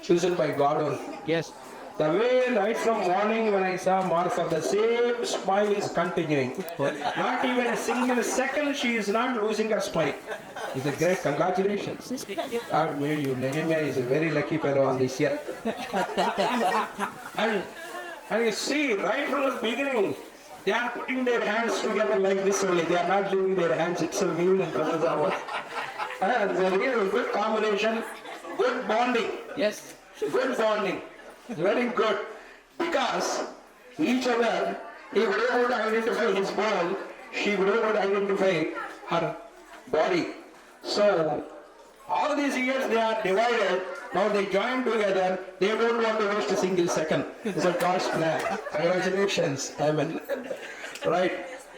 chosen by God only. Yes. The way right from morning when I saw Martha, the same smile is continuing. Not even a single second she is not losing her smile. It's a great congratulations. God made you. Nehemiah is a very lucky fellow on this year. And, and you see, right from the beginning, they are putting their hands together like this only. They are not leaving their hands itself even in front of the hour. And it's a really good combination, good bonding. Yes. Good bonding. Very good. Because each other, he would able to identify his ball, she would able to identify her body. So, all these years they are divided, now they join together, they don't want to waste a single second. It's a God's plan. Congratulations. Amen. Right.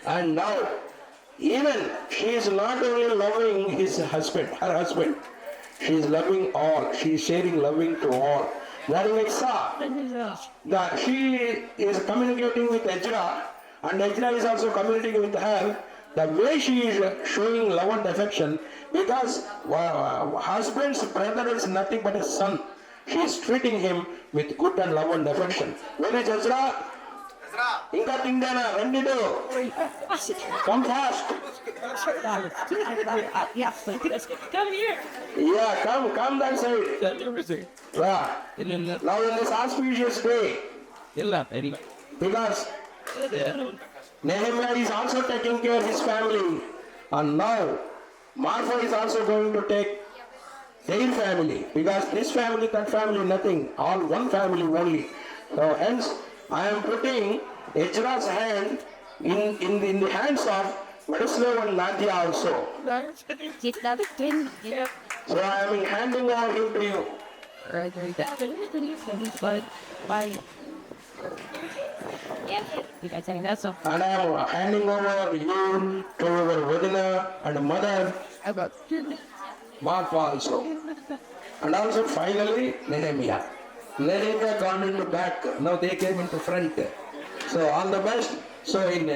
And now, even she is not only loving her husband, she is loving all, she is sharing loving to all. That I saw that she is communicating with Ezra and Ezra is also communicating with her. The way she is showing love and affection, because husband's brother is nothing but a son. She is treating him with good and love and affection. When is Ezra? Inka Tindana, Rendido. Come fast. Come here. Yeah, come that side. Now in this auspicious day, because Nehemiah is also taking care of his family, and now Martha is also going to take their family, because this family, that family, nothing, all one family only. So hence, I am putting Ezra's hand in the hands of Vladislav and Nadia also. So I am handing over him to you. And I am handing over you to our Vadina and mother, Martha also. And also finally Nehemiah. Nehemiah gone into back, now they came into front. So all the best. So in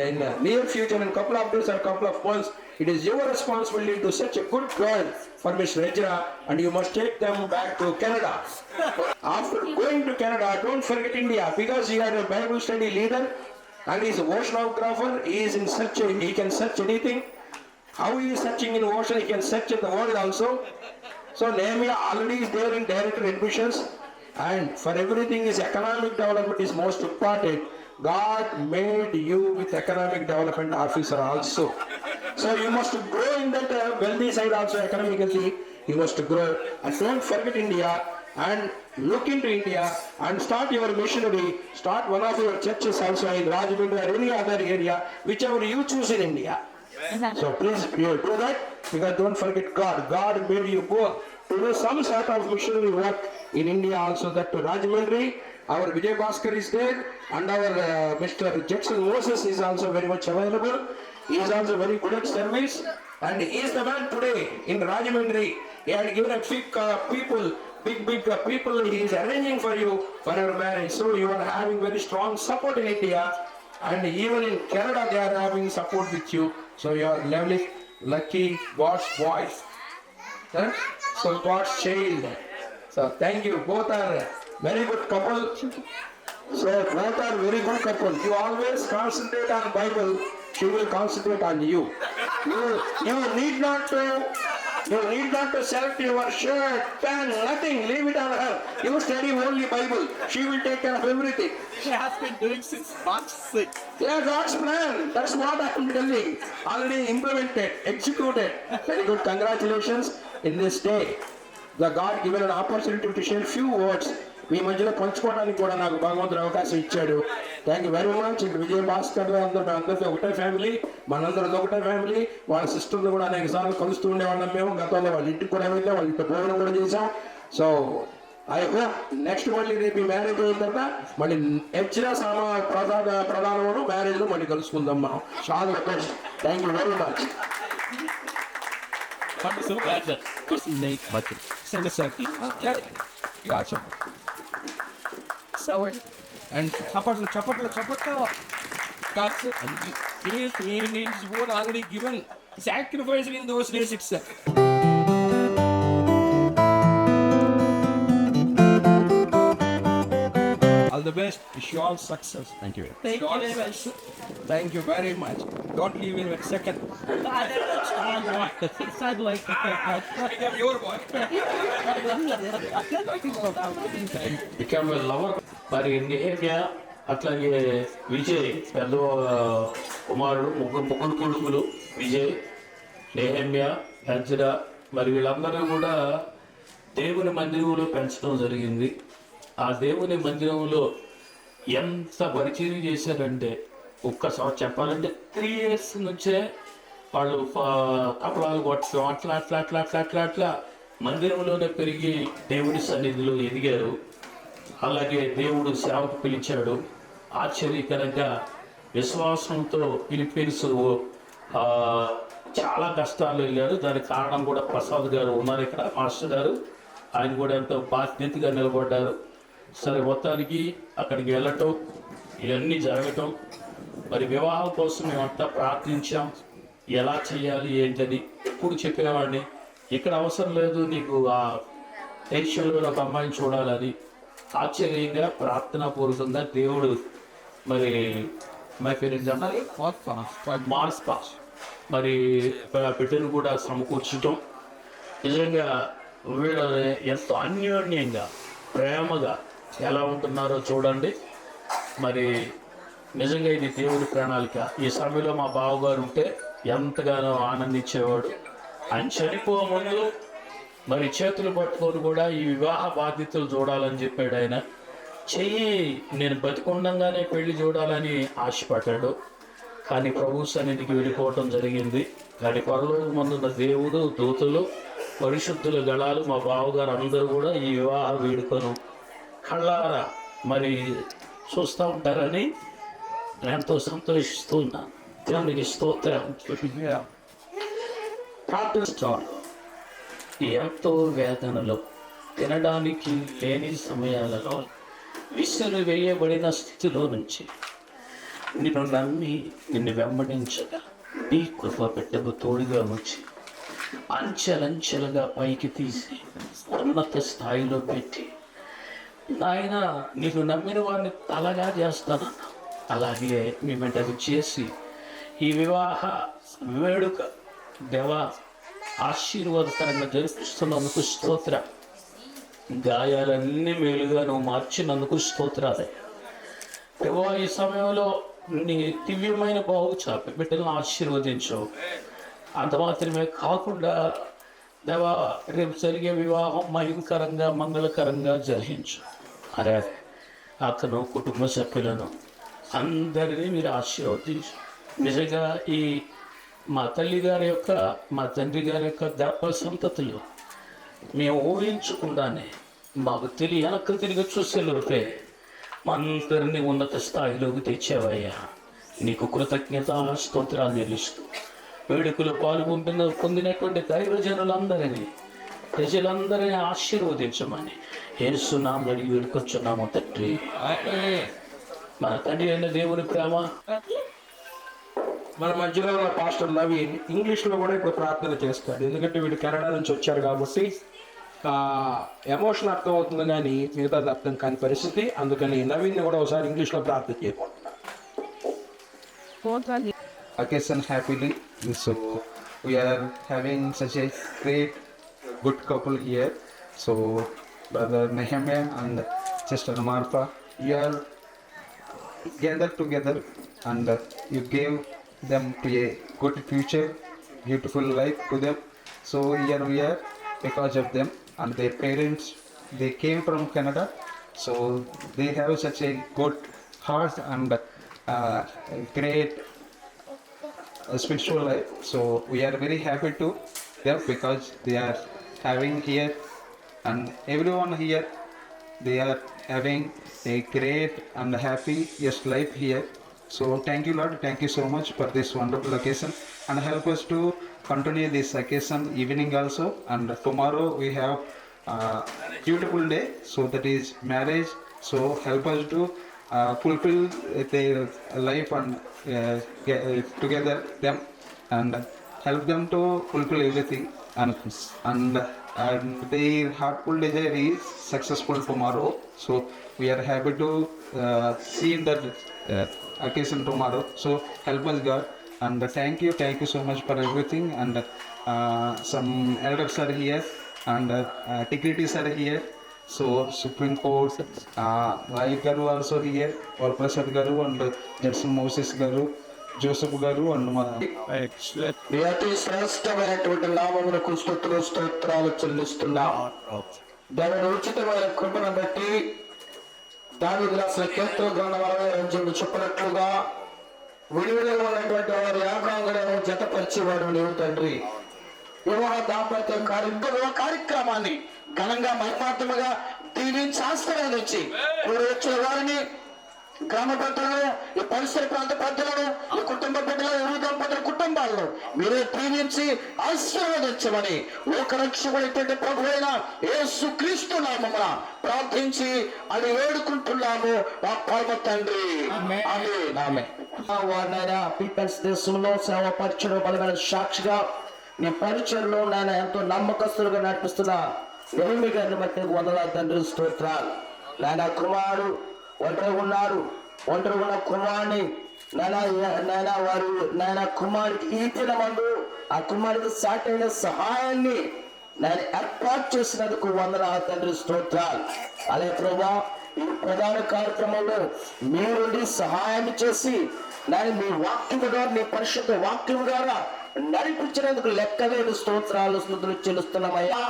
near future, in couple of days or couple of months, it is your responsibility to such a good girl for Mr. Ezra, and you must take them back to Canada. After going to Canada, don't forget India, because he had a Bible study leader and he is an oceanographer. He is in search, he can search anything. How he is searching in ocean, he can search in the world also. So Nehemiah already is there in director admissions, and for everything is economic development is most important. God made you with economic development officer also. So you must grow in that wealthy side also economically. You must grow. And don't forget India, and look into India and start your missionary. Start one of your churches also in Rajahmundry or any other area, whichever you choose in India. So please do that, because don't forget God. God made you go to do some sort of missionary work in India also. That to Rajahmundry, our Vijay Bhaskar is there, and our Mr. Jackson Moses is also very much available. He is also very good at service, and he is the man today in Rajahmundry. He had given a big people he is arranging for you for your marriage. So you are having very strong support in India, and even in Canada they are having support with you. So you are lovely, lucky, God's voice. So God's child. So thank you. Both are very good couple. So both are very good couple. You always concentrate on Bible. She will concentrate on you. You need not to select your shirt, pant, nothing. Leave it on her. You study only Bible. She will take care of everything. She has been doing since March 6th. Yeah, God's plan. That's what I am telling. Already implemented, executed. Very good. Congratulations in this day. The God given an opportunity to share few words. మీ మధ్యలో పంచుకోవడానికి కూడా నాకు భగవంతుడు అవకాశం ఇచ్చాడు. Thank you very much. Vijaya Bhaskar అందరితో ఒకటే family, మనందరితో ఒకటే ఫ్యామిలీ. వాళ్ళ సిస్టర్లు కూడా అనేక సార్లు కలుస్తూ ఉండేవాళ్ళం మేము. గతంలో వాళ్ళ ఇంటికి కూడా వెళ్ళాం, వాళ్ళ ఇంటి భోజనం కూడా చేసాం. సో ఐ హోప్ నెక్స్ట్ మళ్ళీ రేపు మ్యారేజ్ అయిన తర్వాత మళ్ళీ హెచ్చిన ప్రధానము మ్యారేజ్లో మళ్ళీ కలుసుకుందాం మనం. చాలా best. Thank you very much. So glad that Christmas Day, but send us a gotcha. So and chapatlu. Gotcha. And is what already given sacrificing in those days itself. All the best. Wish you all success. Thank you. Thank you very much. Thank you very much. Don't leave in a second. It's like become your boy. Become lover. మరి నెహెమ్యా అట్లాగే విజయ్ పెద్ద కుమారుడు, ముగ్గురు కొడుకులు Vijay, Nehemiah, Ezra, మరి వీళ్ళందరూ కూడా దేవుని మందిరంలో పెంచడం జరిగింది. ఆ దేవుని మందిరంలో ఎంత పరిచయం చేశారంటే ఒక్కసారి చెప్పాలంటే 3 years నుంచే వాళ్ళు కపలాలు కొట్టడం అట్లా మందిరంలోనే పెరిగి దేవుని సన్నిధిలో ఎదిగారు. అలాగే దేవుడు సేవకు పిలిచాడు. ఆశ్చర్యకరంగా విశ్వాసంతో ఫిలిప్పీన్స్ చాలా కష్టాలు వెళ్ళారు. దానికి కారణం కూడా ప్రసాద్ గారు ఉన్నారు ఇక్కడ, మాస్టర్ గారు. ఆయన కూడా ఎంతో బాధ్యతగా నిలబడ్డారు. సరే, మొత్తానికి అక్కడికి వెళ్ళటం, ఇవన్నీ జరగటం, మరి వివాహం కోసం మేమంతా ప్రార్థించాం. ఎలా చేయాలి ఏంటని ఎప్పుడు చెప్పేవాడిని, ఇక్కడ అవసరం లేదు నీకు ఆ దేశంలో ఒక అమ్మాయిని చూడాలని. ఆశ్చర్యంగా ప్రార్థనాపూర్వకంగా దేవుడు మరి మై పేరెంట్స్ అన్నారు మార్స్ పాస్ మరి బిడ్డను కూడా సమకూర్చడం. నిజంగా వీళ్ళు ఎంతో అన్యోన్యంగా ప్రేమగా ఎలా ఉంటున్నారో చూడండి. మరి నిజంగా ఇది దేవుడి ప్రణాళిక. ఈ సమయంలో మా బావగారు ఉంటే ఎంతగానో ఆనందించేవాడు. ఆయన చనిపో ముందు మరి చేతులు పట్టుకొని కూడా ఈ వివాహ బాధ్యతలు చూడాలని చెప్పాడు. ఆయన చెయ్యి నేను బతికుండంగానే పెళ్లి చూడాలని ఆశపడ్డాడు. కానీ ప్రభు సన్నిధికి వెళ్ళిపోవటం జరిగింది. కానీ పరలోకమందున్న దేవుడు, దూతలు, పరిశుద్ధుల గళాలు, మా బావగారు అందరూ కూడా ఈ వివాహ వేడుకను కళ్ళారా మరి చూస్తూ ఉంటారని ఎంతో సంతోషిస్తూ ఉన్నాను. దేవునికి స్తోత్రం. ప్రార్థిస్తాను. ఎంతో వేదనలో, తినడానికి లేని సమయాలలో, విసులు వేయబడిన స్థితిలో నుంచి నిన్ను నమ్మి నిన్ను వెంబడించగా నీ కృప పెట్టకు తోడుగా వచ్చి అంచెలంచెలుగా పైకి తీసి ఉన్నత స్థాయిలో పెట్టి నాయన నీకు నమ్మిన వారిని తలగా చేస్తానన్నా. అలాగే మేమంటే చేసి ఈ వివాహ వేడుక దేవా ఆశీర్వాదకరంగా జరిపిస్తున్నందుకు స్తోత్ర. గాయాలన్నీ మేలుగా నువ్వు మార్చినందుకు స్తోత్రాలే. దేవా ఈ సమయంలో నీ దివ్యమైన బావు చాపి బిడ్డలను ఆశీర్వదించవు. అంత మాత్రమే కాకుండా దేవా రేపు జరిగే వివాహం మహిమకరంగా మంగళకరంగా జరిగించు. అరే అతను కుటుంబ సభ్యులను అందరినీ మీరు ఆశీర్వదించు. నిజంగా ఈ మా తల్లి గారి యొక్క, మా తండ్రి గారి యొక్క గర్భ సంతతిలో మేము ఊహించకుండానే మాకు వెనక్కి తిరిగి చూసేలోపే మా అందరినీ ఉన్నత స్థాయిలోకి తెచ్చావయ్యా. నీకు కృతజ్ఞత స్తోత్రాలు చెల్లిస్తూ వేడుకలో పొందినటువంటి దైవజనులందరినీ, ప్రజలందరినీ ఆశీర్వదించమని యేసునామములో వేడుకొచ్చున్నాము తండ్రి. మన తండ్రి అయిన దేవుని ప్రేమ, మన మధ్యలో ఉన్న పాస్టర్ నవీన్ ఇంగ్లీష్లో కూడా ఇప్పుడు ప్రార్థన చేస్తాడు. ఎందుకంటే వీడు కెనడా నుంచి వచ్చారు కాబట్టి ఎమోషన్ అర్థం అవుతుంది కానీ మిగతాది అర్థం కాని పరిస్థితి. అందుకని నవీన్ కూడా ఒకసారి ఇంగ్లీష్లో ప్రార్థన చేయబోతున్నాను. Occasion happily, so we are having such a great good couple here. So brother Nehemiah and sister Martha, you are gathered together and you gave them to a good future, beautiful life to them. So here we are because of them and their parents. They came from Canada, so they have such a good heart and great spiritual life. So we are very happy to them because they are having here, and everyone here, they are having a great and happiest life here. So thank you Lord, thank you so much for this wonderful occasion, and help us to continue this occasion evening also. And tomorrow we have beautiful day, so that is marriage. So help us to fulfill their life and get together them and help them to fulfill everything and and their heartful desire is successful tomorrow. So we are happy to see that occasion tomorrow. So help us God, and thank you so much for everything. And some elders are here, and dignitaries are here. So Supreme Court, Rai Garu also here, or Prasad Garu and Judson Moses Garu, Joseph Garu and మీ అతి శ్రేష్టమైనటువంటి నామమునకు స్తుతులు స్తోత్రాలు చెల్లిస్తున్నాం. దాని ఉచితమైన కృపను బట్టి దావీదు రాసిన కీర్తన గ్రంథం 62 చెప్పినట్లుగా విడివిడిగా ఉన్నటువంటి వారి యాగాంగలను జతపరిచేవాడు నీవు తండ్రి. వివాహ దాంపత్య కార్యక్రమాన్ని ఘనంగా మహిమాత్మగా దీవించి ఆశీర్వదించి వచ్చిన వారిని గ్రామ పెద్దలను, ఈ పరిసర ప్రాంత పెద్దలను, ఈ కుటుంబ బిడ్డలను, ఇరు దంపతుల కుటుంబాలను మీరే దీవించి ఆశీర్వదించమని ఒక రక్షకుడైనటువంటి ప్రభు అయిన యేసు క్రీస్తు నామమున ప్రార్థించి అది వేడుకుంటున్నాము మా పరమ తండ్రి. వారినైనా పీపుల్స్ దేశంలో సేవ పరిచయం బలమైన సాక్షిగా నీ పరిచయంలో నాయన ఎంతో నమ్మకస్తులుగా నడిపిస్తున్నా నెహెమ్యా గారిని బట్టి వందలాది తండ్రి స్తోత్రాలు. నాయన కుమారుడు ఒంటరిగా ఉన్న కుమారుని నాయన వారు నాయన కుమారుడికి ఈతిన మందు ఆ కుమారుడికి సాటైన సహాయాన్ని నేను ఏర్పాటు చేసినందుకు వందనాలు తండ్రి స్తోత్రాలు. అలాగే ప్రభా ఈ ప్రధాన కార్యక్రమంలో మీరుండి సహాయం చేసి నేను మీ వాక్యం ద్వారా, నీ పరిశుద్ధ వాక్యం ద్వారా నడిపించినందుకు లెక్కలేని స్తోత్రాలు స్తుతులు చెల్లిస్తున్నామయ్యా.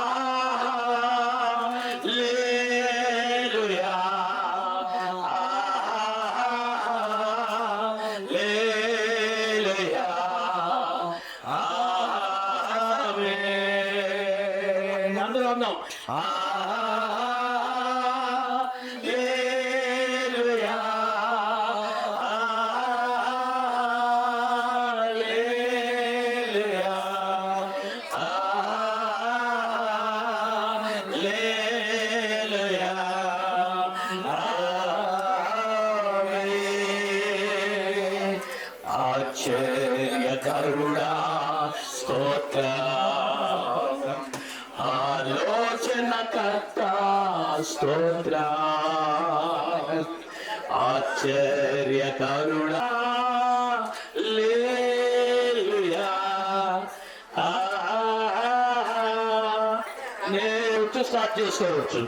అందరూ అన్నాం ఆశ్చర్యకరుడా స్తోత్రం, ఆలోచనకర్త స్తోత్రం, ఆశ్చర్యకరుడా హల్లెలూయా. నేను స్టార్ట్ చేసుకోవచ్చు.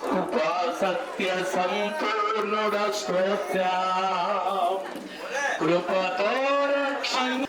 కృపా సత్య సంపూర్ణుడ స్తోత్రం, కృపతో రక్షణ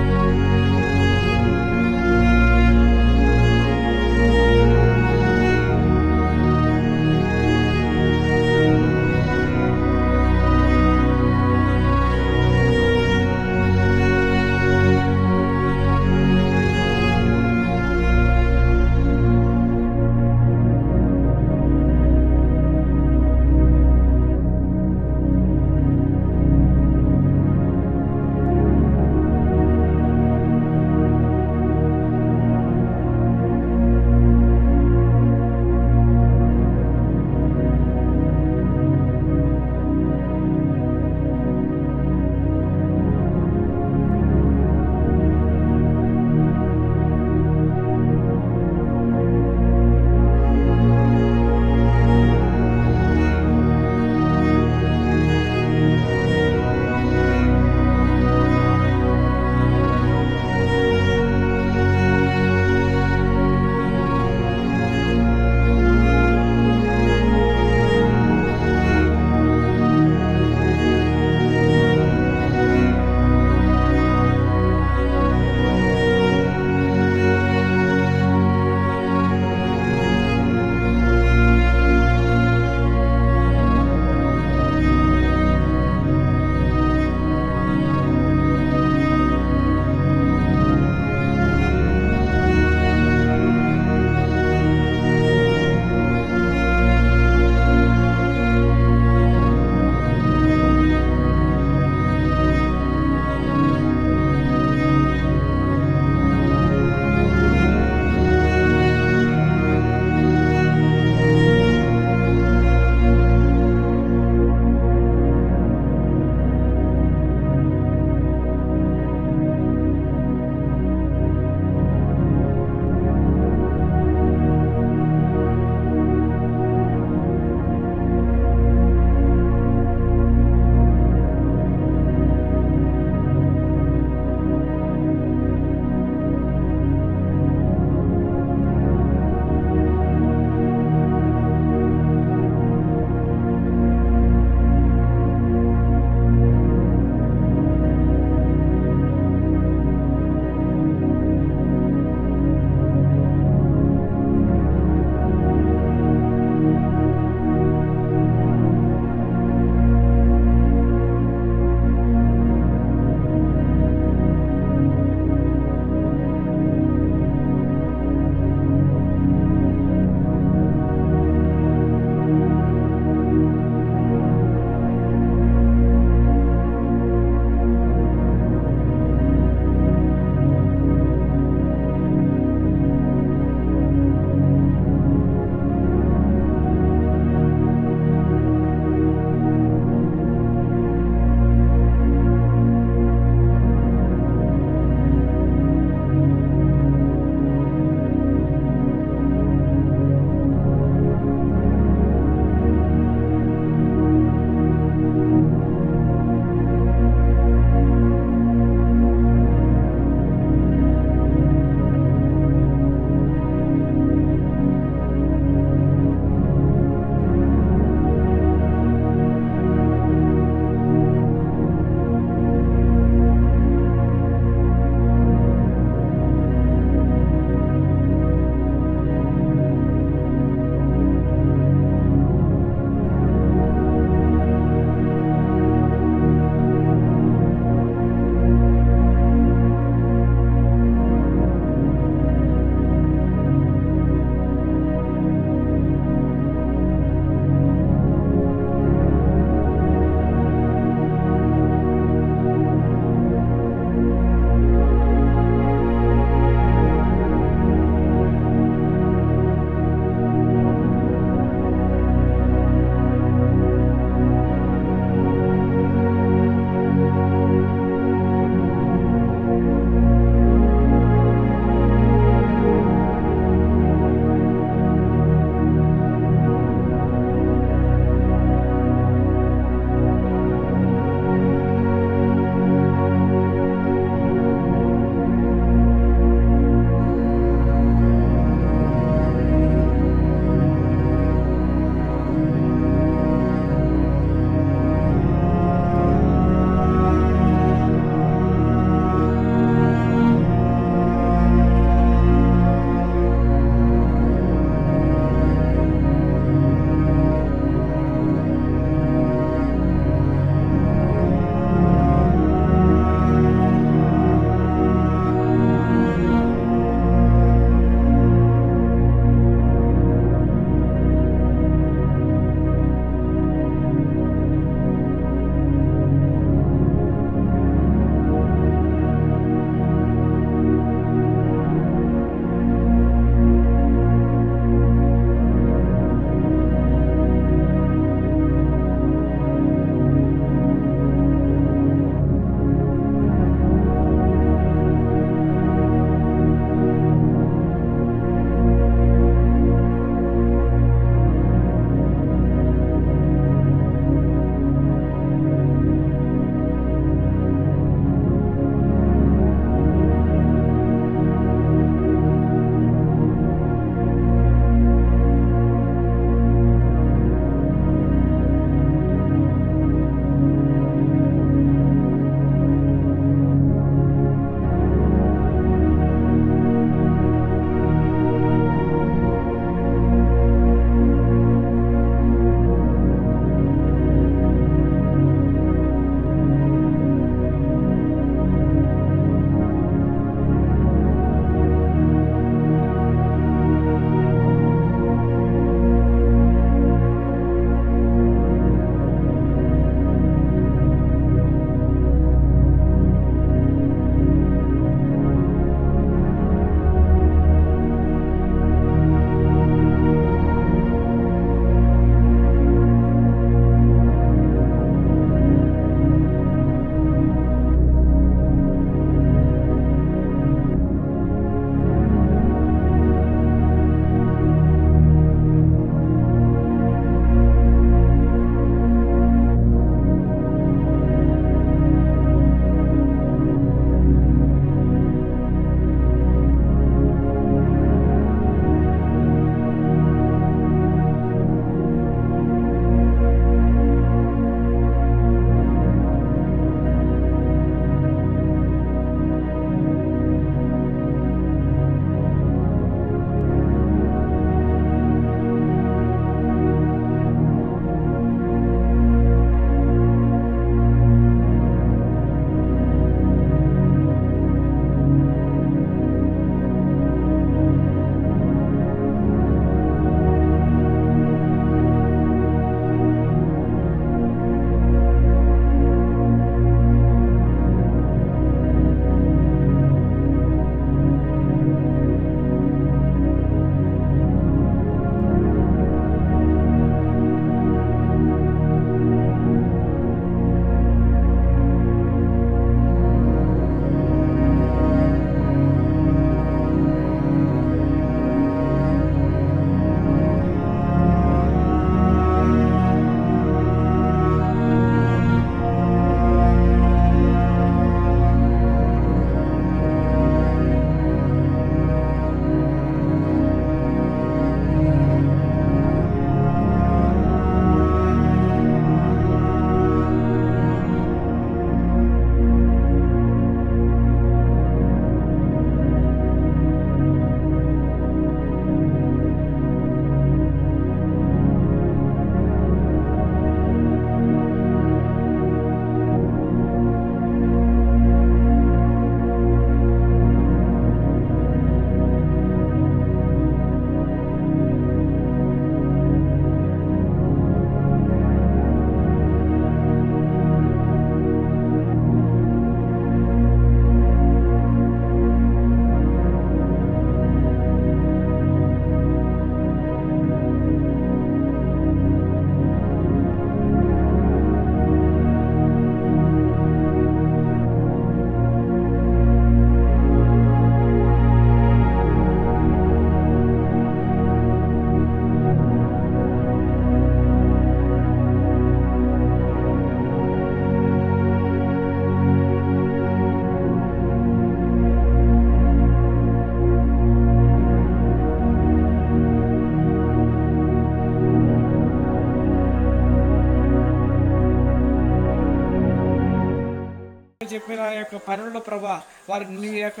చెప్పిన ఆ యొక్క పనుల ప్రభా వారి నీ యొక్క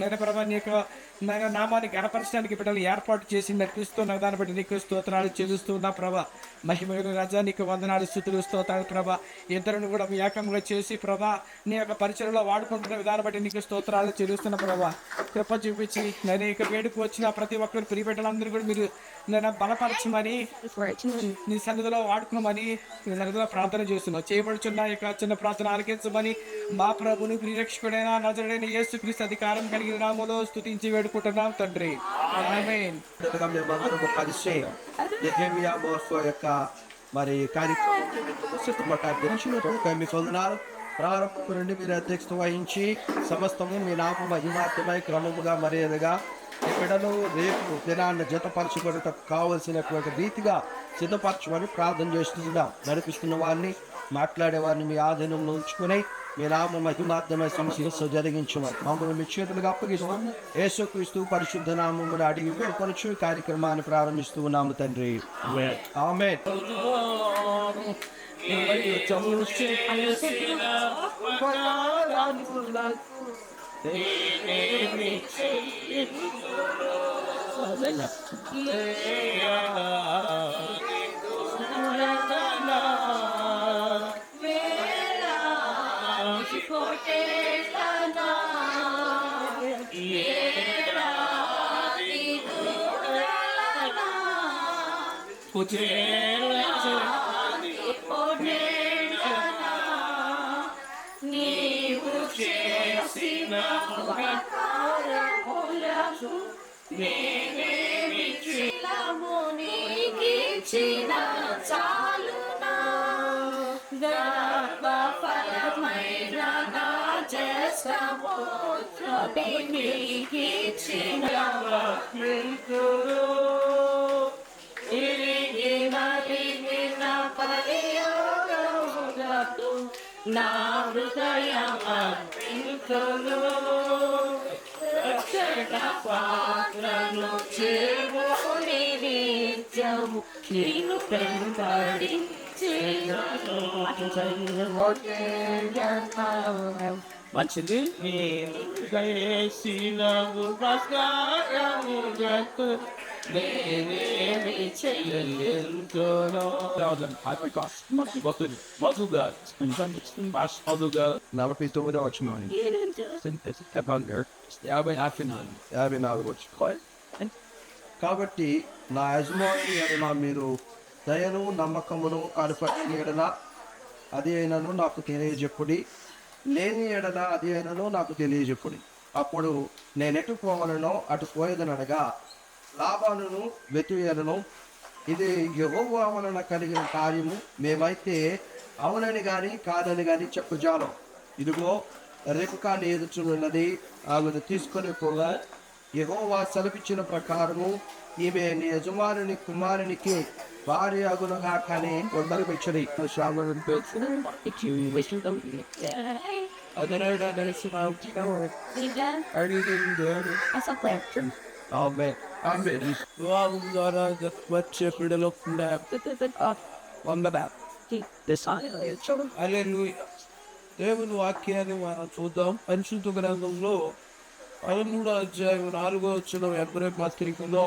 నేను ప్రభా నీ యొక్క నామాన్ని గణపరచడానికి బిడ్డలు ఏర్పాటు చేసి నడిపిస్తున్న దాన్ని బట్టి నీకు స్తోత్రాలు చెల్లిస్తున్నా ప్రభా. మహిమగల రాజా నీకు వందనాలు స్తుతులు స్తోత్రాలు ప్రభా. ఇద్దరిని కూడా ఏకంగా చేసి ప్రభా నీ యొక్క పరిచయంలో వాడుకుంటున్న విధానం బట్టి నీకు స్తోత్రాలు చెల్లిస్తున్న ప్రభా. కృప చూపించి నేను ఇక వేడుకు వచ్చిన ప్రతి ఒక్కరు ప్రియబిడ్డలందరూ కూడా మీరు నేను బలపరచమని నీ సన్నిధిలో వాడుకోమని నీ సన్నిధిలో ప్రార్థన చేస్తున్నావు. చేయబడుచున్న ఇక చిన్న ప్రార్థన ఆలకించమని మా ప్రభుని ప్రియరక్షకుడైన నజరుడైన యేసుక్రీస్తు అధికారం కలిగిన నామములో స్తుతించి వేడుకుంటున్నాం తండ్రి. ఆమేన్. కలిసి నెహెమియా మోర్ఫో యొక్క మరి కార్యక్రమం మీ సోదనాలు ప్రారంభం నుండి మీరు అధ్యక్షత వహించి సమస్తము మీ నామ మహిమాత్మై క్రమముగా మర్యాదగా బిడ్డలు రేపు దినాన్ని జతపరచుకోవటం కావలసినటువంటి రీతిగా సిద్ధపరచమని ప్రార్థన చేస్తున్నాం. నడిపిస్తున్న వారిని మాట్లాడే వారిని మీ ఆధీనంలో ఉంచుకుని మీ నామ మహిమాత్మై సమస్య జరిగించమని మమ్మల్ని మీ చేతులుగా అప్పగిస్తాం. యేసుక్రీస్తు పరిశుద్ధ నామమును అడిగి వేడుకొనుచు కార్యక్రమాన్ని ప్రారంభిస్తూ ఉన్నాము తండ్రి. ఆమేన్. నా హృదయమంతులు రక్షణ పాత్రను చేరుని నిత్యము నీను పెంపడి మంచిది చేసినవు నమస్కారము నలభై తొమ్మిదో వచ్చిన 54 వచ్చి కాబట్టి నా యజమాని ఎడల మీరు దయను నమ్మకమును కనపరిచిన ఎడల అది అయినను నాకు తెలియజెప్పుడి, లేని ఎడల అది అయినను నాకు తెలియజెప్పుడి. అప్పుడు నేను ఎటు పోవాలనో అటు పోయేదనగా లాభాలను వెతుయలను. ఇది యెహోవా వలన కలిగిన కార్యము, మేమైతే అవునని కానీ కాదని కానీ చెప్పుజాలం. ఇదిగో రెబెకా నీ ఎదుచున్నది, ఆమెను తీసుకొని పోగా యెహోవా సెలవిచ్చిన ప్రకారము ఈమె నీ యజమానుని కుమారునికి భార్య అగునుగా కానీ కొందరు పెంచడి. వచ్చే పిడలో దేవుని వాక్యాన్ని మనం చూద్దాం. పరిశుద్ధ గ్రంథంలో 13వ అధ్యాయం 4వ వచనం ఎబ్రాయ పత్రికలో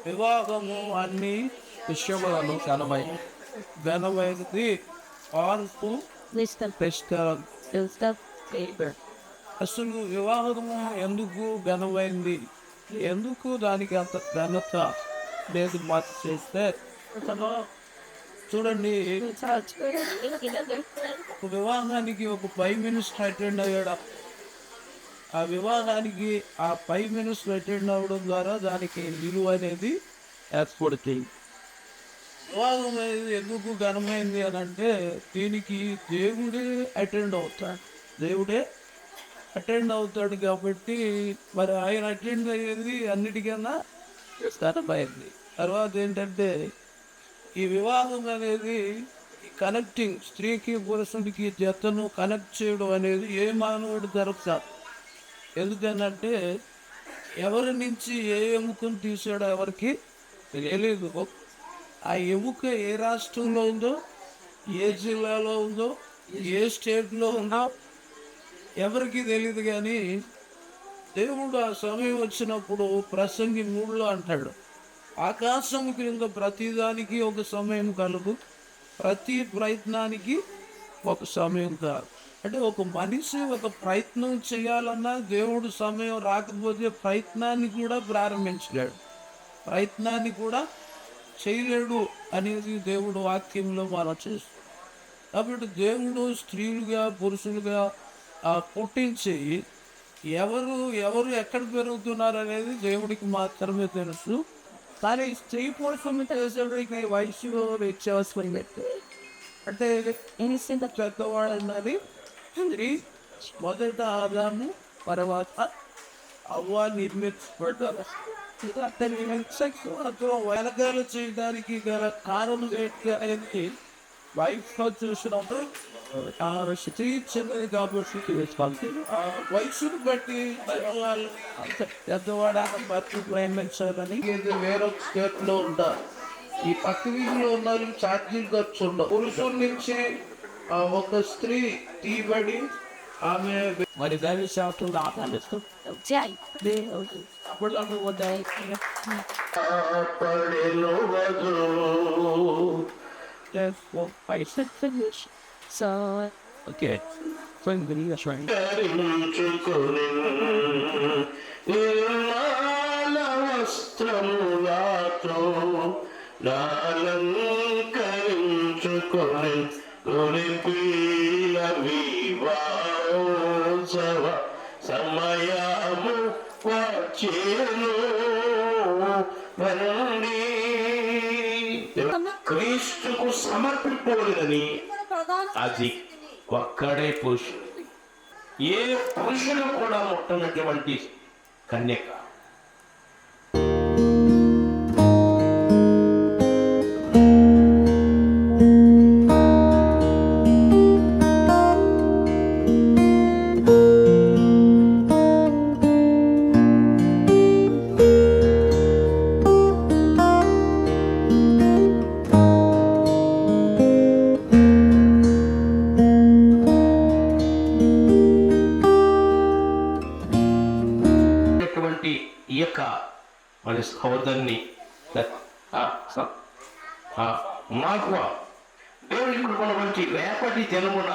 వివాహము అన్ని విషయములను ఘనమైనది ఆర్పు అసలు వివాహము ఎందుకు ఘనమైంది, ఎందుకు దానికి అంత ఘనత లేదు మాట చేస్తే చూడండి. ఒక వివాహానికి ఒక 5 మినిట్స్ అటెండ్ అయ్యాడు. ఆ వివాహానికి ఆ 5 మినిట్స్ అటెండ్ అవ్వడం ద్వారా దానికి విలువ అనేది ఏర్పడుతుంది. వివాహం అనేది ఎందుకు ఘనమైంది అని అంటే దీనికి దేవుడే అటెండ్ అవుతాడు కాబట్టి మరి ఆయన అటెండ్ అయ్యేది అన్నిటికన్నా ఘనమైంది. తర్వాత ఏంటంటే ఈ వివాహం అనేది కనెక్టింగ్, స్త్రీకి పురుషుడికి జతను కనెక్ట్ చేయడం అనేది ఏ మానవుడు జరుగుతాడు. ఎందుకనంటే ఎవరి నుంచి ఏ ఎముకను తీసాడో ఎవరికి తెలియదు. ఆ ఎముక ఏ రాష్ట్రంలో ఉందో, ఏ జిల్లాలో ఉందో, ఏ స్టేట్లో ఉందో ఎవరికి తెలియదు కానీ దేవుడు ఆ సమయం వచ్చినప్పుడు ప్రసంగి 3లో అంటాడు, ఆకాశం క్రింద ప్రతిదానికి ఒక సమయం కలుగు, ప్రతి ప్రయత్నానికి ఒక సమయం కాదు. అంటే ఒక మనిషి ఒక ప్రయత్నం చేయాలన్నా దేవుడు సమయం రాకపోతే ప్రయత్నాన్ని కూడా ప్రారంభించలేడు, ప్రయత్నాన్ని కూడా చేయలేడు అనేది దేవుడు వాక్యంలో మనం చేస్తాం. కాబట్టి దేవుడు స్త్రీలుగా పురుషులుగా పుట్టించి ఎవరు ఎక్కడ పెరుగుతున్నారు అనేది దేవుడికి మాత్రమే తెలుసు. కానీ స్త్రీ పురుషులు తెలిసేవాడికి వయసులో వ్యత్యాసం పెట్టి అంటే పెద్దవాడు అన్నది స్త్రీ మొదట ఆదాము తర్వాత అవ్వ నిర్మించబడ్డారు. వెనకాల చేయడానికి గల కారణం ఏంటి అనేది వైఫ్లో చూసినప్పుడు స్త్రీ చిన్నది కాబట్టి వయసును బట్టి పెద్దవాడు బట్టి ప్రేమించాలని వేరొక స్టేట్లో ఉంటారు. ఈ పక్క వీధిలో ఉన్నారు ఛార్జింగ్ ఖర్చు ఉండవు. పురుషుల నుంచి ఒక స్త్రీ తీయబడి ఆమె మరి దాని శాతం ఓకే వస్త్రములతో నాలంకరించుకొని కొలిపిల వివాహోత్సవ సమయము వచ్చేను రండి. క్రీస్తుకు సమర్పింపబడినని అది ఒక్కడే పురుషుడు. ఏ పురుషుడు కూడా ముట్టనటువంటి కన్యక. ఈ యొక్క మరి సహోదరుని మాకు దేవుడి కృపణవంటి రేపటి దినమున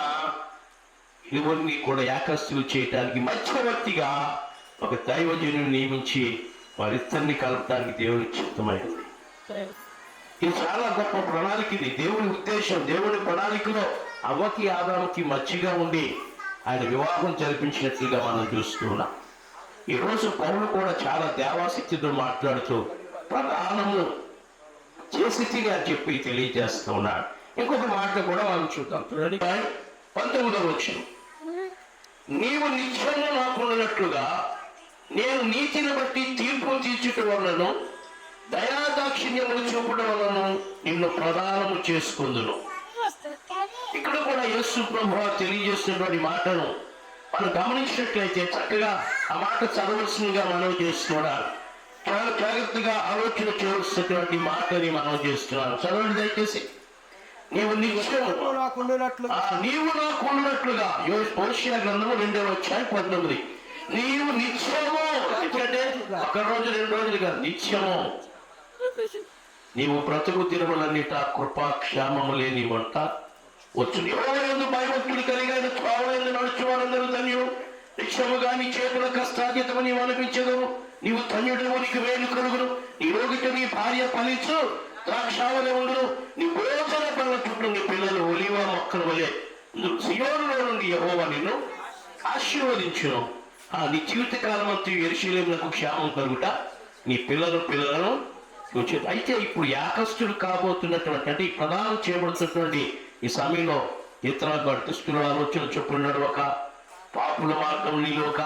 ఇవన్నీ కూడా ఏకస్తులు చేయడానికి మధ్యవర్తిగా ఒక దైవజనుని నియమించి వారిద్దరిని కలపడానికి దేవుని చిత్తమైనది. ఇది చాలా గొప్ప ప్రణాళిక. ఇది దేవుని ఉద్దేశం. దేవుని ప్రణాళికలో అవ్వకి ఆదాముకి మధ్యగా ఉండి ఆయన వివాహం జరిపించినట్లుగా మనం చూస్తున్నాం. ఈరోజు పౌరులు కూడా చాలా దేవాశక్తితో మాట్లాడుతూ ప్రధానము చేసిగా చెప్పి తెలియజేస్తూ ఉన్నాడు. ఇంకొక మాట కూడా మనం చూద్దాం. 19వ వచనం, నీవు నిత్యము నాకున్నట్లుగా నేను నీతిని బట్టి తీర్పు తీర్చుట వలన దయాదాక్షిణ్యములు చూపడం వలన నిన్ను ప్రదానము చేసుకుందును. ఇక్కడ కూడా యేసు ప్రభువు తెలియజేస్తున్నటువంటి మాటను మనం గమనించినట్లయితే చక్కగా ఆ మాట చదవలసిందిగా మనం చేస్తున్నాడు. చాలా జాగ్రత్తగా ఆలోచన చేస్తున్నటువంటి మాటని మనం చేస్తున్నాడు. చదవండి దయచేసి. నీవు నాకున్నట్లుగా హోషేయ గ్రంథము 2:19. నీవు నిత్యము, అంటే ఒక రోజు 2 రోజులు కాదు, నిత్యము నీవు బ్రతుకు తిరుమలన్నిట కృపాక్షేమము లేని వంట వచ్చు. ఎవరెందు భయభక్తులు కలిగిన త్రోవలందు నడుచువారందరూ ధన్యుడు. నిత్యముగా నీ చేతుల కష్టాతీతము నీవు అనిపించదు. నీవు ధన్యుడు, నీకు వేలు కలుగును. నీ రోగితో నీ భార్య ఫలించు, ద్రాక్షావళి ఉండును. నీ భోజన పనుల చుట్టూ నీ పిల్లలు ఒలివ మొక్కల వలె సియోనులో నుండి యెహోవా నిన్ను ఆశీర్వదించును. నీ జీవితకాలం అంతా యెరూషలేమునకు క్షేమం కలుగుట, నీ పిల్లలను వచ్చేది. అయితే ఇప్పుడు యాకస్తుడు కాబోతున్నటువంటి, అంటే ప్రదానం చేయబడుతున్నటువంటి ఈ సమయంలో ఇతర దుస్తుల ఆలోచన చొప్పున నడవక, పాపుల మార్గం నీలోక,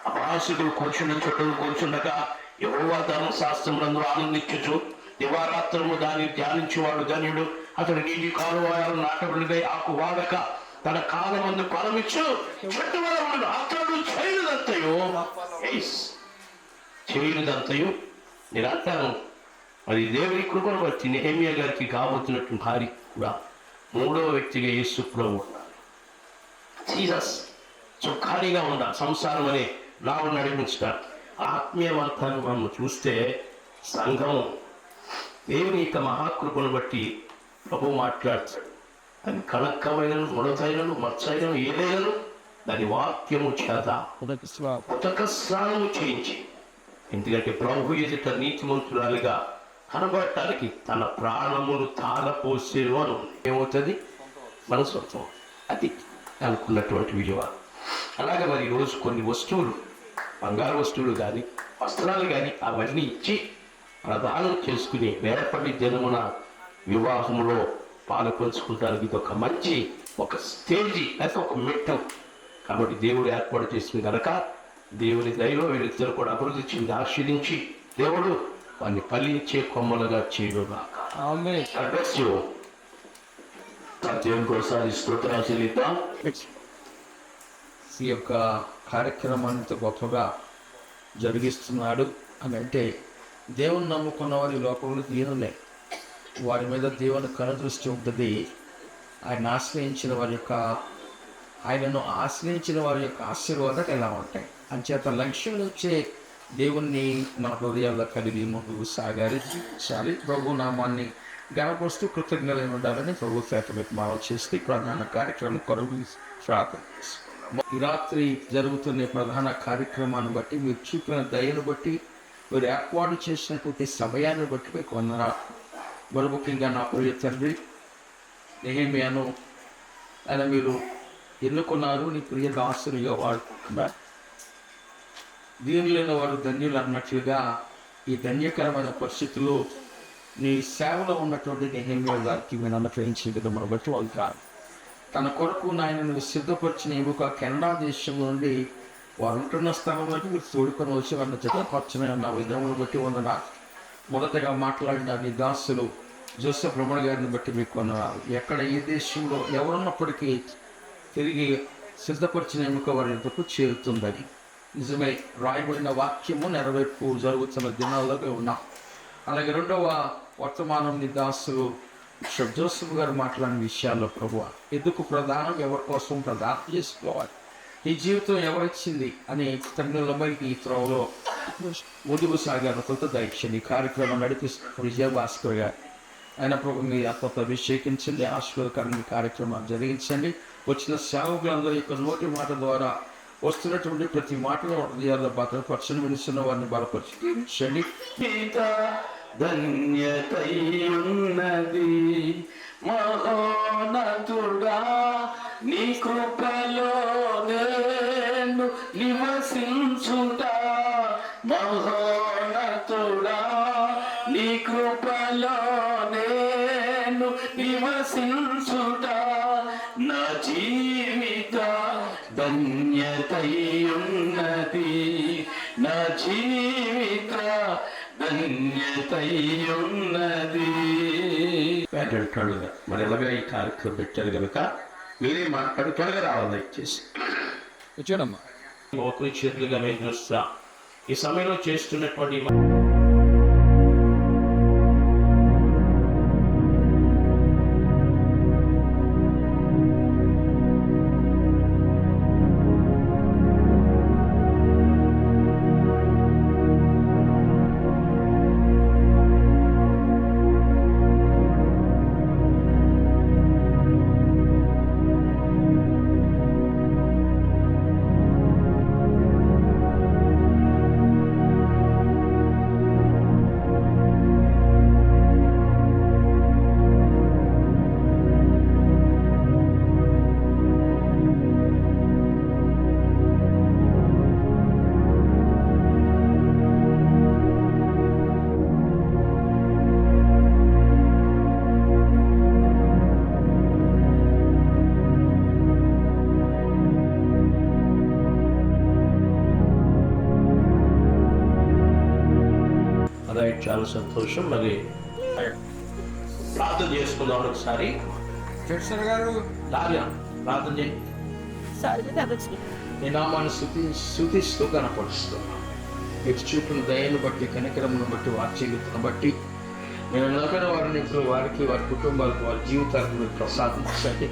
అపహాసికులు కూర్చున్న చుట్టూ కూర్చుండగా యెహోవా ధర్మశాస్త్రములందు ఆనందించుచు దివారాత్రము దాన్ని ధ్యానించేవాడు ధన్యుడు. అతడు నీటి కాలువలు నాటబడిగా ఆకు వాడక తన కాలమందు ఫలమిచ్చు చెట్టు వలన అతడు చేయనిదంతయు నిరంతరం. మరి దేవుని కృపను బట్టి నెహెమ్యా గారికి కాబోతున్నట్టు భార్య కూడా 3వ వ్యక్తిగా యేసు ప్రభువు. జీసస్ సుఖానిగా ఉన్న సంసారం అనే నావ నడిపించుట ఆత్మీయ వాతావరణం చూస్తే సంఘం దేవుని యొక్క మహాకృపను బట్టి ప్రభు మాట్లాడతాడు. అది కళంకమైనను ముడతైనను మచ్చైనను ఏదైనను దాని వాక్యము చేత ఉతక స్నానము చేయించి, ఎందుకంటే ప్రభు ఎదుట నీతిమంతురాలిగా కనబడటానికి తన ప్రాణములు తాళపోసేను అని ఏమవుతుంది మన సొంతం. అది అనుకున్నటువంటి విలువ. అలాగే మరి ఈరోజు కొన్ని వస్తువులు, బంగారు వస్తువులు కానీ వస్త్రాలు కానీ అవన్నీ ఇచ్చి ప్రదానం చేసుకుని వేరపడి దినమున వివాహంలో పాల్పంచుకుంటానికి ఇది ఒక మంచి ఒక స్టేజీ లేక ఒక మెట్టం. కాబట్టి దేవుడు ఏర్పాటు చేసింది కనుక దేవుని దయలో వీరిద్దరు కూడా అభివృద్ధి చెంది ఆశీర్వించి దేవుడు వారిని ఫలించే కొమ్మలుగా చేయడుగాక. దేవునికి ఒకసారి స్తోత్రాలు చెల్లిద్దాం. ఈ యొక్క కార్యక్రమాన్ని ఇంత గొప్పగా జరిగిస్తున్నాడు అని అంటే దేవుని నమ్ముకున్న వారి లోకంలో దీనులే, వారి మీద దేవుని కనుదృష్టి ఉంటుంది. ఆయనను ఆశ్రయించిన వారి యొక్క ఆశీర్వాదాలు ఎలా ఉంటాయి అంచేత లక్ష్యం వచ్చే దేవుణ్ణి మన హృదయాల్లో కలిగి ముందుకు సాగాలి. ప్రభు నామాన్ని గణపరుస్తూ కృతజ్ఞతలు ఉండాలని ప్రభు చేతలకు మనం చేస్తే ప్రధాన కార్యక్రమం కొరకు ఈ రాత్రి జరుగుతున్న ప్రధాన కార్యక్రమాన్ని బట్టి మీరు చూపిన దయను బట్టి మీరు ఏర్పాటు చేసినటువంటి సమయాన్ని బట్టి మీకు వందనాలు. మరి ముఖ్యంగా నా ప్రియ తండ్రి నెహెమ్యాను ఆయన మీరు ఎన్నుకున్నారు, నీ ప్రియ దాసునిగా వాడుకుంటున్నారు. దీనిలో వారు ధన్యులు అన్నట్లుగా ఈ ధన్యకరమైన పరిస్థితుల్లో నీ సేవలో ఉన్నటువంటి నెహెమ్యా గారికి మేము అనుగ్రహించేది మనం బట్టి వాళ్ళు కాదు. తన కొరకు నాయనను సిద్ధపరిచిన ఒక కెనడా దేశం నుండి వారు ఉంటున్న స్థలంలోకి మీరు తోడుకొని వచ్చి వాళ్ళ జతపరచిన నా విధానం బట్టి వందన. మొదటగా మాట్లాడిన నీ దాసులు జోసెఫ్ రమణ గారిని బట్టి మీకు వందనాలు. ఎక్కడ ఏ దేశంలో ఎవరున్నప్పటికీ తిరిగి సిద్ధపరిచిన ఎన్నిక వారి ఎంతకు చేరుతుందని నిజమే రాయబడిన వాక్యము నెరవేర్పు జరుగుతున్న దినాల్లో ఉన్నాం. అలాగే రెండవ వర్తమానం నీ దాసులు జోసెఫ్ గారు మాట్లాడిన విషయాల్లో ప్రభువా ఎందుకు ప్రధానం, ఎవరి కోసం ప్రధానం చేసుకోవాలి, ఈ జీవితం ఎవరిచ్చింది అని తండ్రులపై ఈ త్రోవలో ముందుకు సాగారు. కొత్త దైక్షని కార్యక్రమం నడిపిస్తున్న విజయభాస్కర్ గారు ఆయన ప్రభు మీ అత్యంత అభిషేకించండి, ఆశీర్వాదకరమైన కార్యక్రమాలు జరిగించండి. వచ్చిన సేవకులందరూ యొక్క నోటి మాట ద్వారా వస్తున్నటువంటి ప్రతి మాటలో హృదయాల్లో భద్రపరచని వినిస్తున్న వారిని బలపరచండి. ధన్యతయున్నది మహోన్నతుడా నీ కృపలో నేను నివసించుట, మహోన్నతుడా నీ కృపలో నేను నివసించుట, నా జీవిత ధన్యతయున్నది, నా జీవిత ధన్యతయున్నది. మరి ఎలాగా ఈ కార్యక్రమం పెట్టారు కనుక మీరే మాట్లాడి త్వరగా రావాలి దయచేసి. వచ్చాడమ్మా ఒకరి చేతులుగా మేము చూస్తా ఈ సమయంలో చేస్తున్నటువంటి చాలా సంతోషం. మరి ప్రార్థన చేసుకుందాం ఒకసారి. గారు ప్రార్థన చేయి. నీ నామాన్ని స్తుతిస్తూ కనపరుస్తున్నాం. మీకు చూపిన దయను బట్టి, కనికరమును బట్టి, వాత్సల్యతను బట్టి మేము నమ్మిన వారిని ఇప్పుడు వారికి, వారి కుటుంబాలకు, వారి జీవితాలకు మీరు ప్రసాదించండి.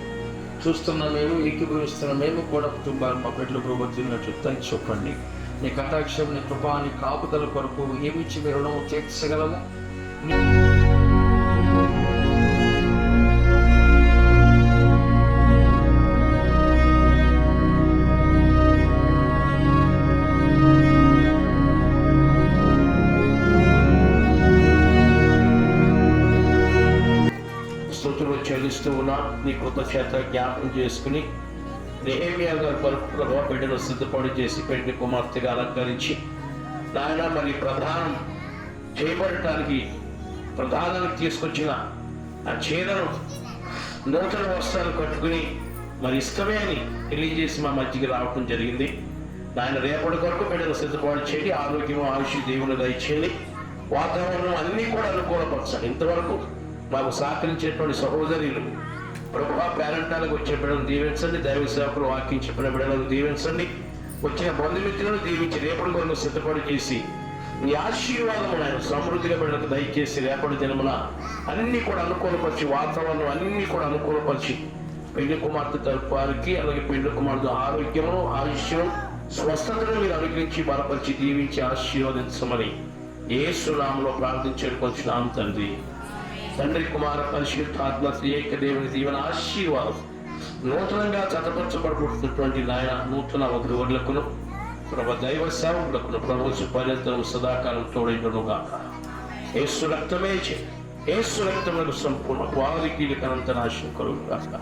చూస్తున్న మేము, ఏకీభవిస్తున్న మేము కూడా కుటుంబాలు మా బిడ్డలు ప్రభుత్వం తండ్రి చెప్పండి. నీ కటాక్షం, నీ కృప, నీ కాపుదల కొరకు ఏమిచ్చి మీరు రుణం తీర్చగలము. స్తుతులు చెల్లిస్తూ ఉన్నా నీ కృతజ్ఞత జ్ఞాపకం చేసుకుని నెహెమ్యా గారు ప్రభావ బిడ్డను సిద్ధపడి చేసి పెళ్లి కుమార్తెగా అలంకరించి నాయన మరి ప్రధానం చేయబడటానికి ప్రధానానికి తీసుకొచ్చిన ఆ చీరను నూతన వస్త్రాలు కట్టుకుని మరి ఇష్టమే అని తెలియజేసి మా మధ్యకి రావటం జరిగింది. నాయన రేపటి కొరకు బిడ్డను సిద్ధపాటు చేయండి, ఆరోగ్యం ఆయుష్ దేవుని దయచేయండి, వాతావరణం అన్నీ కూడా అనుకూలపరచాలి. ఇంతవరకు మాకు సహకరించేటువంటి సహోదరులు ప్రభా పేరంటాలకు వచ్చే బిడ్డలను దీవించండి, దైవ సేవకులు వాక్యం చెప్పిన బిడ్డలను దీవించండి, వచ్చిన బంధుమిత్రులను దీవించి రేపటి కొరకు సిద్ధపాటు చేసి మీ ఆశీర్వాదము ఆయన సమృద్ధిగా బిడ్డలకు దయచేసి రేపటి దినమున అన్నీ కూడా అనుకూలపరిచి, వాతావరణం అన్నీ కూడా అనుకూలపరిచి పెళ్లి కుమార్తె తరపు వారికి అలాగే పెళ్లి కుమార్తె ఆరోగ్యము ఆయుష్యం స్వస్థతను మీరు అనుగ్రహించి బలపరిచి దీవించి ఆశీర్వదించమని యేసు నామములో ప్రార్థించుకొంచున్నాం తండ్రి. తండ్రి కుమార పరిశుద్ధాత్మ త్రియేక దేవుని దీవెన ఆశీర్వాదం నూతనంగా చతపరచబడుతున్నటువంటి నాయన నూతన వధువులకును ప్రభు దైవ సేవకులకును ప్రభు పర్యంతరం సదాకాలం తోడైనగా యేసు రక్తమే యేసు రక్తములకు సంపూర్ణ వారికి కనంత నాశనం కలుగుగాక.